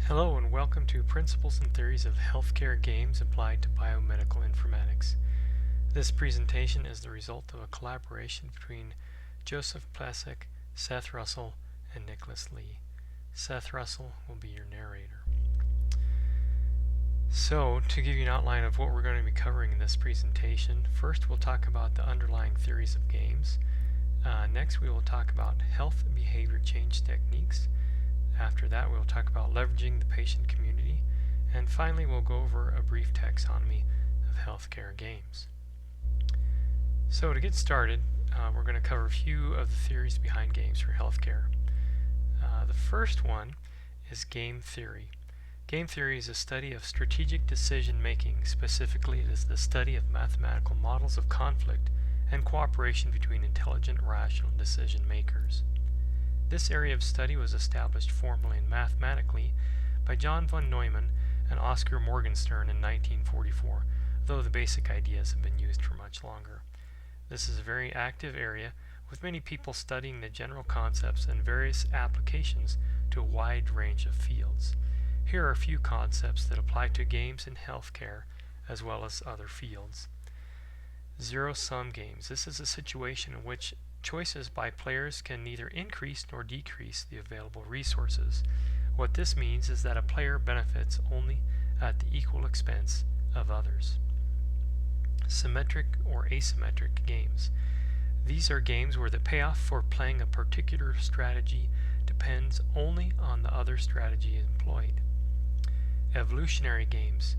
Hello and welcome to Principles and Theories of Healthcare Games Applied to Biomedical Informatics. This presentation is the result of a collaboration between Joseph Plesek, Seth Russell, and Nicholas Lee. Seth Russell will be your narrator. So, to give you an outline of what we're going to be covering in this presentation, first we'll talk about the underlying theories of games. Next we will talk about health behavior change techniques. After that, we'll talk about leveraging the patient community. And finally, we'll go over a brief taxonomy of healthcare games. So to get started, we're going to cover a few of the theories behind games for healthcare. The first one is game theory. Game theory is a study of strategic decision making. Specifically, it is the study of mathematical models of conflict and cooperation between intelligent, rational decision makers. This area of study was established formally and mathematically by John von Neumann and Oscar Morgenstern in 1944, though the basic ideas have been used for much longer. This is a very active area, with many people studying the general concepts and various applications to a wide range of fields. Here are a few concepts that apply to games in healthcare as well as other fields. Zero-sum games. This is a situation in which choices by players can neither increase nor decrease the available resources. What this means is that a player benefits only at the equal expense of others. Symmetric or asymmetric games. These are games where the payoff for playing a particular strategy depends only on the other strategy employed. Evolutionary games.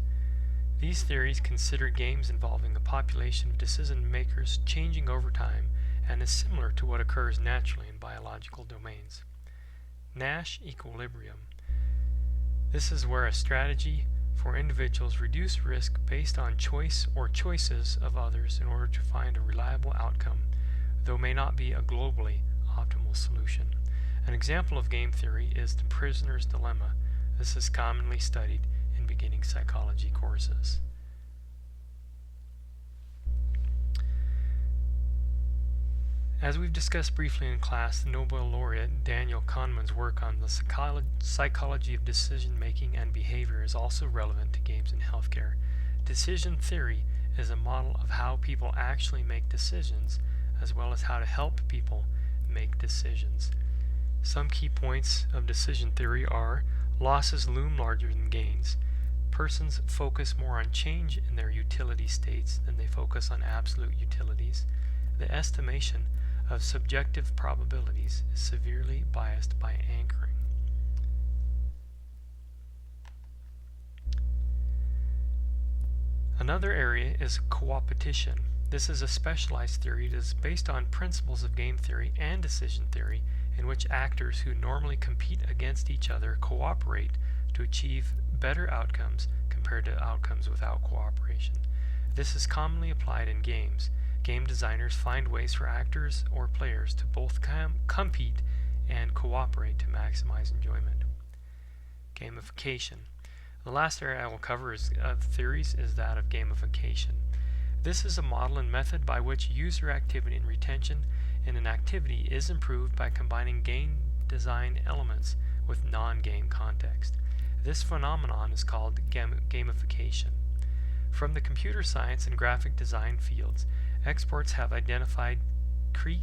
These theories consider games involving a population of decision makers changing over time and is similar to what occurs naturally in biological domains. Nash equilibrium. This is where a strategy for individuals reduce risk based on choice or choices of others in order to find a reliable outcome, though may not be a globally optimal solution. An example of game theory is the prisoner's dilemma. This is commonly studied in beginning psychology courses. As we've discussed briefly in class, the Nobel laureate Daniel Kahneman's work on the psychology of decision-making and behavior is also relevant to games in healthcare. Decision theory is a model of how people actually make decisions, as well as how to help people make decisions. Some key points of decision theory are: losses loom larger than gains. Persons focus more on change in their utility states than they focus on absolute utilities. The estimation of subjective probabilities is severely biased by anchoring. Another area is coopetition. This is a specialized theory that is based on principles of game theory and decision theory, in which actors who normally compete against each other cooperate to achieve better outcomes compared to outcomes without cooperation. This is commonly applied in games. Game designers find ways for actors or players to both compete and cooperate to maximize enjoyment. Gamification. The last area I will cover of theories is that of gamification. This is a model and method by which user activity and retention in an activity is improved by combining game design elements with non-game context. This phenomenon is called gamification. From the computer science and graphic design fields, experts have identified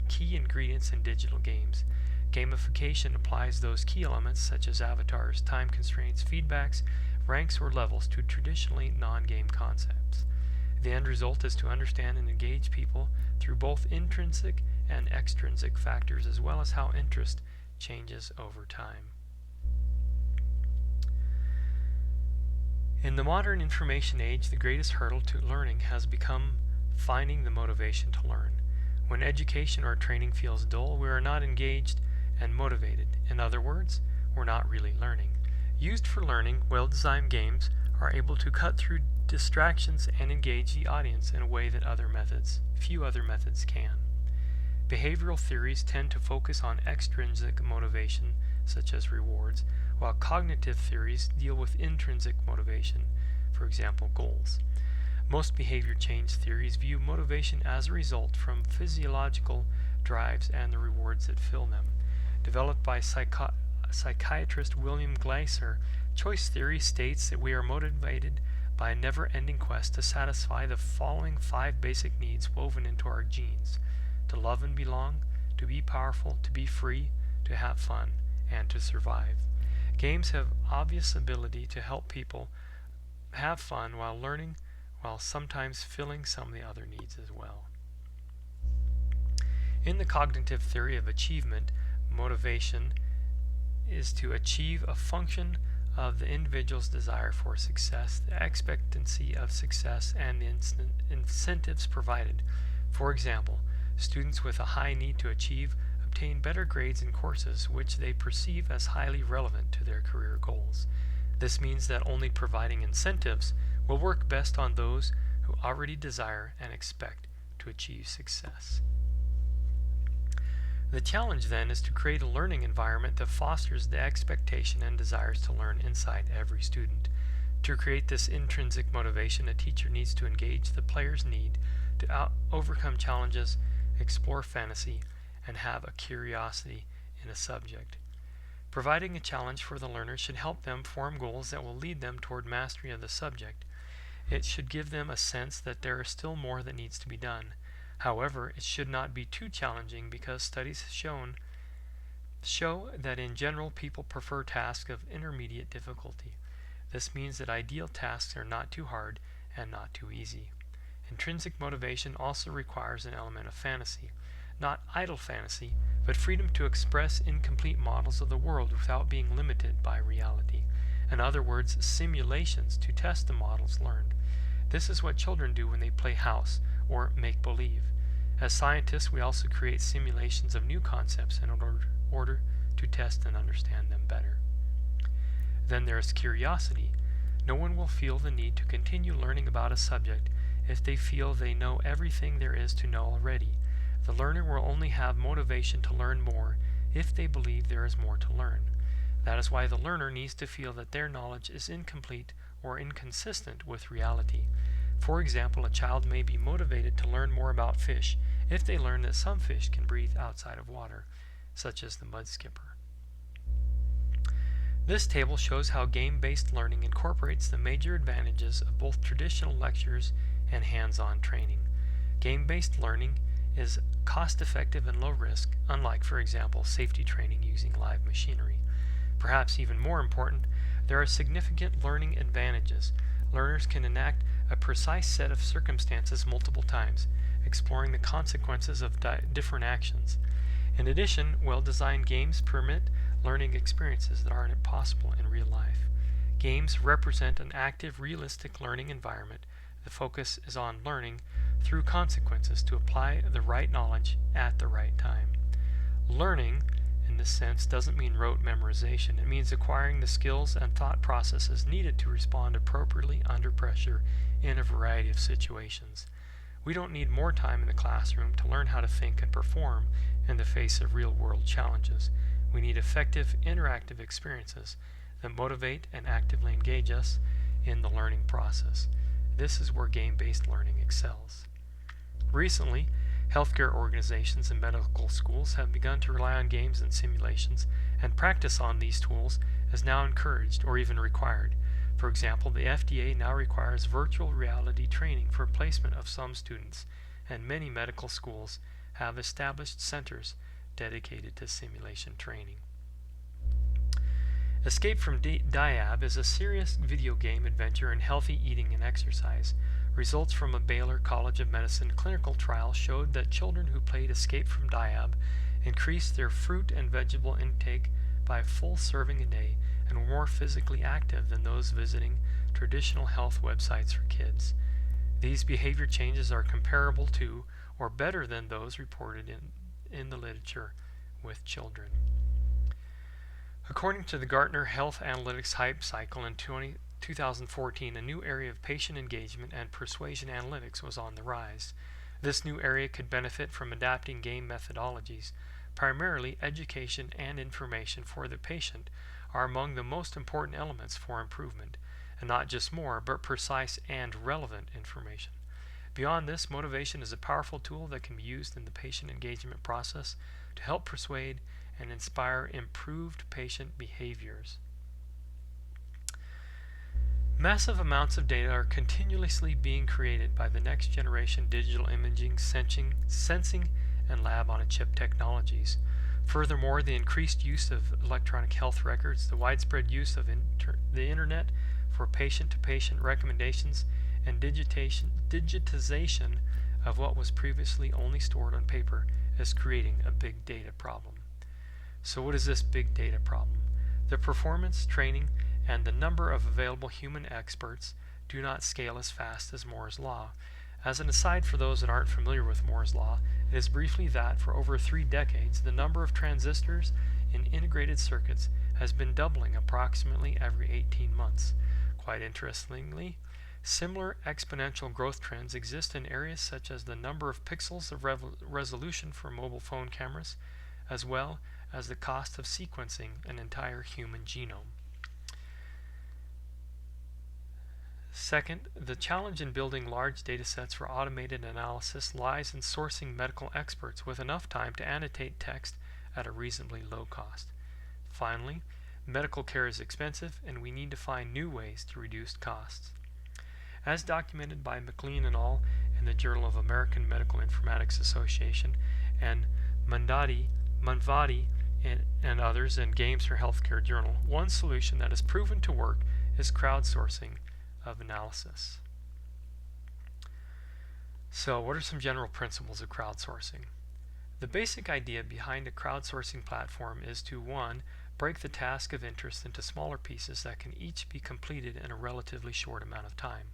key ingredients in digital games. Gamification applies those key elements such as avatars, time constraints, feedbacks, ranks, or levels to traditionally non-game concepts. The end result is to understand and engage people through both intrinsic and extrinsic factors, as well as how interest changes over time. In the modern information age, the greatest hurdle to learning has become finding the motivation to learn. When education or training feels dull, we are not engaged and motivated. In other words, we're not really learning. Used for learning, well-designed games are able to cut through distractions and engage the audience in a way that few other methods can. Behavioral theories tend to focus on extrinsic motivation, such as rewards, while cognitive theories deal with intrinsic motivation, for example, goals. Most behavior change theories view motivation as a result from physiological drives and the rewards that fill them. Developed by psychiatrist William Glasser, choice theory states that we are motivated by a never-ending quest to satisfy the following 5 basic needs woven into our genes: to love and belong, to be powerful, to be free, to have fun, and to survive. Games have obvious ability to help people have fun while learning, while sometimes filling some of the other needs as well. In the cognitive theory of achievement, motivation is to achieve a function of the individual's desire for success, the expectancy of success, and the incentives provided. For example, students with a high need to achieve obtain better grades in courses which they perceive as highly relevant to their career goals. This means that only providing incentives will work best on those who already desire and expect to achieve success. The challenge then is to create a learning environment that fosters the expectation and desires to learn inside every student. To create this intrinsic motivation, a teacher needs to engage the player's need to overcome challenges, explore fantasy, and have a curiosity in a subject. Providing a challenge for the learner should help them form goals that will lead them toward mastery of the subject. It should give them a sense that there is still more that needs to be done. However, it should not be too challenging because studies show that in general people prefer tasks of intermediate difficulty. This means that ideal tasks are not too hard and not too easy. Intrinsic motivation also requires an element of fantasy, not idle fantasy, but freedom to express incomplete models of the world without being limited by reality. In other words, simulations to test the models learned. This is what children do when they play house or make-believe. As scientists, we also create simulations of new concepts in order to test and understand them better. Then there is curiosity. No one will feel the need to continue learning about a subject if they feel they know everything there is to know already. The learner will only have motivation to learn more if they believe there is more to learn. That is why the learner needs to feel that their knowledge is incomplete or inconsistent with reality. For example, a child may be motivated to learn more about fish if they learn that some fish can breathe outside of water, such as the mud skipper. This table shows how game-based learning incorporates the major advantages of both traditional lectures and hands-on training. Game-based learning is cost-effective and low risk, unlike, for example, safety training using live machinery. Perhaps even more important, there are significant learning advantages. Learners can enact a precise set of circumstances multiple times, exploring the consequences of different actions. In addition, well-designed games permit learning experiences that aren't possible in real life. Games represent an active, realistic learning environment. The focus is on learning through consequences to apply the right knowledge at the right time. Learning, in this sense, doesn't mean rote memorization. It means acquiring the skills and thought processes needed to respond appropriately under pressure in a variety of situations. We don't need more time in the classroom to learn how to think and perform in the face of real-world challenges. We need effective, interactive experiences that motivate and actively engage us in the learning process. This is where game-based learning excels. Recently, healthcare organizations and medical schools have begun to rely on games and simulations, and practice on these tools is now encouraged or even required. For example, the FDA now requires virtual reality training for placement of some students, and many medical schools have established centers dedicated to simulation training. Escape from Diab is a serious video game adventure in healthy eating and exercise. Results from a Baylor College of Medicine clinical trial showed that children who played Escape from Diab increased their fruit and vegetable intake by a full serving a day and were more physically active than those visiting traditional health websites for kids. These behavior changes are comparable to or better than those reported in the literature with children. According to the Gartner Health Analytics Hype Cycle in 2014, a new area of patient engagement and persuasion analytics was on the rise. This new area could benefit from adapting game methodologies. Primarily, education and information for the patient are among the most important elements for improvement, and not just more, but precise and relevant information. Beyond this, motivation is a powerful tool that can be used in the patient engagement process to help persuade and inspire improved patient behaviors. Massive amounts of data are continuously being created by the next generation digital imaging, sensing, and lab-on-a-chip technologies. Furthermore, the increased use of electronic health records, the widespread use of the internet for patient-to-patient recommendations, and digitization of what was previously only stored on paper is creating a big data problem. So what is this big data problem? The performance, training, and the number of available human experts do not scale as fast as Moore's law. As an aside for those that aren't familiar with Moore's law, it is briefly that for over 3 decades, the number of transistors in integrated circuits has been doubling approximately every 18 months. Quite interestingly, similar exponential growth trends exist in areas such as the number of pixels of resolution for mobile phone cameras, as well as the cost of sequencing an entire human genome. Second, the challenge in building large data sets for automated analysis lies in sourcing medical experts with enough time to annotate text at a reasonably low cost. Finally, medical care is expensive, and we need to find new ways to reduce costs. As documented by McLean et al. In the Journal of American Medical Informatics Association and Manvadi and others in Games for Healthcare Journal, one solution that has proven to work is crowdsourcing of analysis. So, what are some general principles of crowdsourcing? The basic idea behind a crowdsourcing platform is to 1. Break the task of interest into smaller pieces that can each be completed in a relatively short amount of time.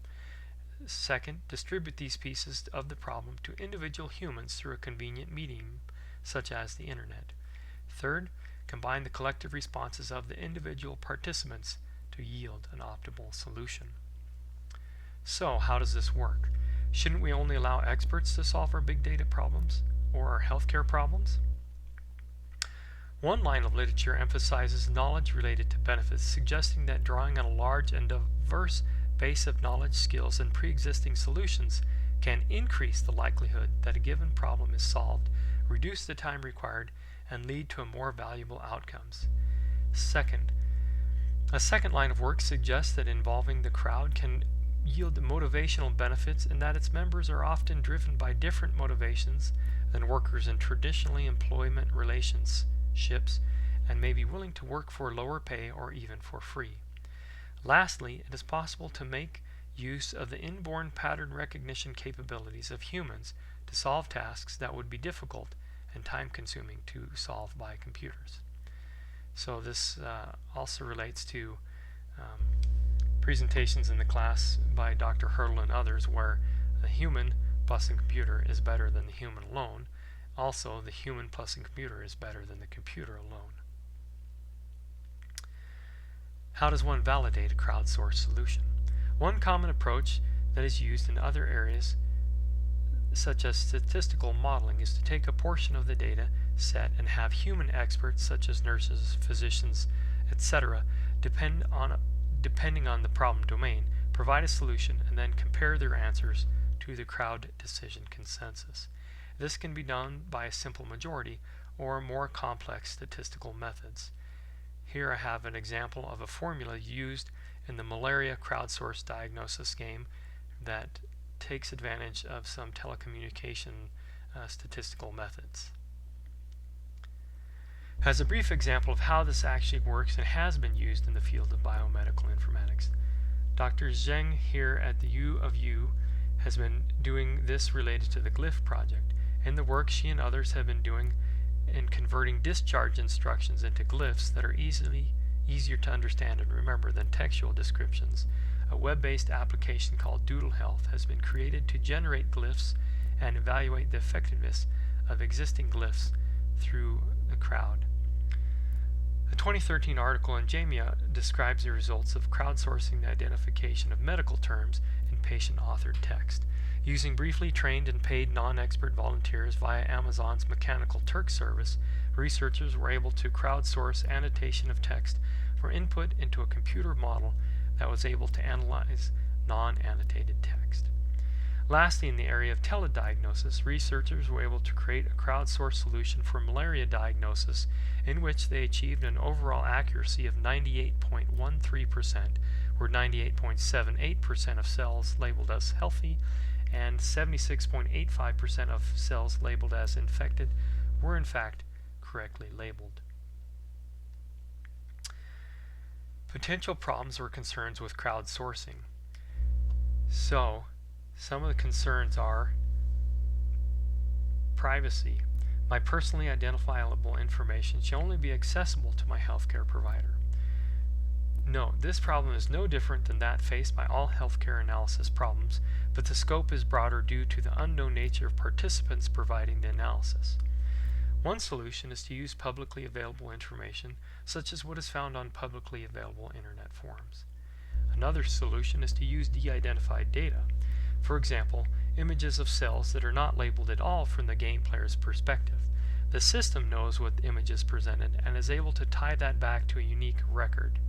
2. Distribute these pieces of the problem to individual humans through a convenient medium, such as the internet. 3. Combine the collective responses of the individual participants to yield an optimal solution. So, how does this work? Shouldn't we only allow experts to solve our big data problems or our healthcare problems? One line of literature emphasizes knowledge related to benefits, suggesting that drawing on a large and diverse base of knowledge, skills, and pre-existing solutions can increase the likelihood that a given problem is solved, reduce the time required, and lead to more valuable outcomes. A second line of work suggests that involving the crowd can yield motivational benefits in that its members are often driven by different motivations than workers in traditionally employment relationships and may be willing to work for lower pay or even for free. Lastly, it is possible to make use of the inborn pattern recognition capabilities of humans to solve tasks that would be difficult and time-consuming to solve by computers. So this also relates to presentations in the class by Dr. Hurdle and others where the human plus the computer is better than the human alone. Also, the human plus the computer is better than the computer alone. How does one validate a crowdsourced solution? One common approach that is used in other areas such as statistical modeling is to take a portion of the data set and have human experts such as nurses, physicians, etc. depending on the problem domain, provide a solution and then compare their answers to the crowd decision consensus. This can be done by a simple majority or more complex statistical methods. Here I have an example of a formula used in the malaria crowdsourced diagnosis game that takes advantage of some telecommunication statistical methods. As a brief example of how this actually works and has been used in the field of biomedical informatics, Dr. Zheng here at the U of U has been doing this related to the Glyph project. In the work she and others have been doing in converting discharge instructions into glyphs that are easier to understand and remember than textual descriptions, a web-based application called Doodle Health has been created to generate glyphs and evaluate the effectiveness of existing glyphs through the crowd. A 2013 article in JAMA describes the results of crowdsourcing the identification of medical terms in patient-authored text. Using briefly trained and paid non-expert volunteers via Amazon's Mechanical Turk service, researchers were able to crowdsource annotation of text for input into a computer model that was able to analyze non-annotated text. Lastly, in the area of telediagnosis, researchers were able to create a crowdsourced solution for malaria diagnosis in which they achieved an overall accuracy of 98.13%, where 98.78% of cells labeled as healthy and 76.85% of cells labeled as infected were in fact correctly labeled. Potential problems or concerns with crowdsourcing. So, some of the concerns are privacy. My personally identifiable information should only be accessible to my healthcare provider. Note, this problem is no different than that faced by all healthcare analysis problems, but the scope is broader due to the unknown nature of participants providing the analysis. One solution is to use publicly available information, such as what is found on publicly available internet forums. Another solution is to use de-identified data. For example, images of cells that are not labeled at all from the game player's perspective. The system knows what image is presented and is able to tie that back to a unique record.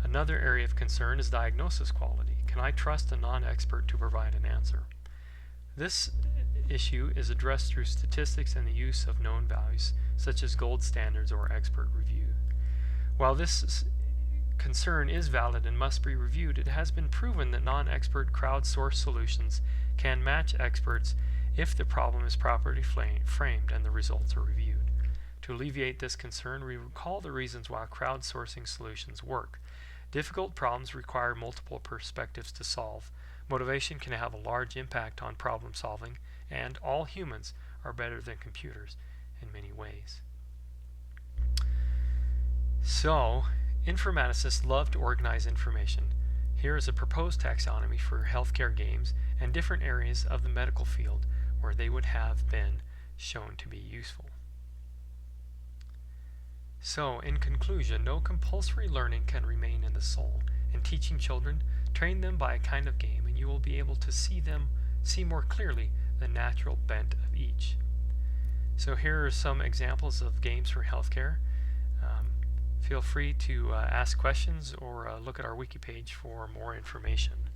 Another area of concern is diagnosis quality. Can I trust a non-expert to provide an answer? This issue is addressed through statistics and the use of known values, such as gold standards or expert review. While this concern is valid and must be reviewed, it has been proven that non-expert crowdsourced solutions can match experts if the problem is properly framed and the results are reviewed. To alleviate this concern, we recall the reasons why crowdsourcing solutions work. Difficult problems require multiple perspectives to solve. Motivation can have a large impact on problem solving, and all humans are better than computers in many ways. So, informaticists love to organize information. Here is a proposed taxonomy for healthcare games and different areas of the medical field where they would have been shown to be useful. So, in conclusion, no compulsory learning can remain in the soul. In teaching children, train them by a kind of game, and you will be able to see more clearly the natural bent of each. So here are some examples of games for healthcare. Feel free to ask questions or look at our wiki page for more information.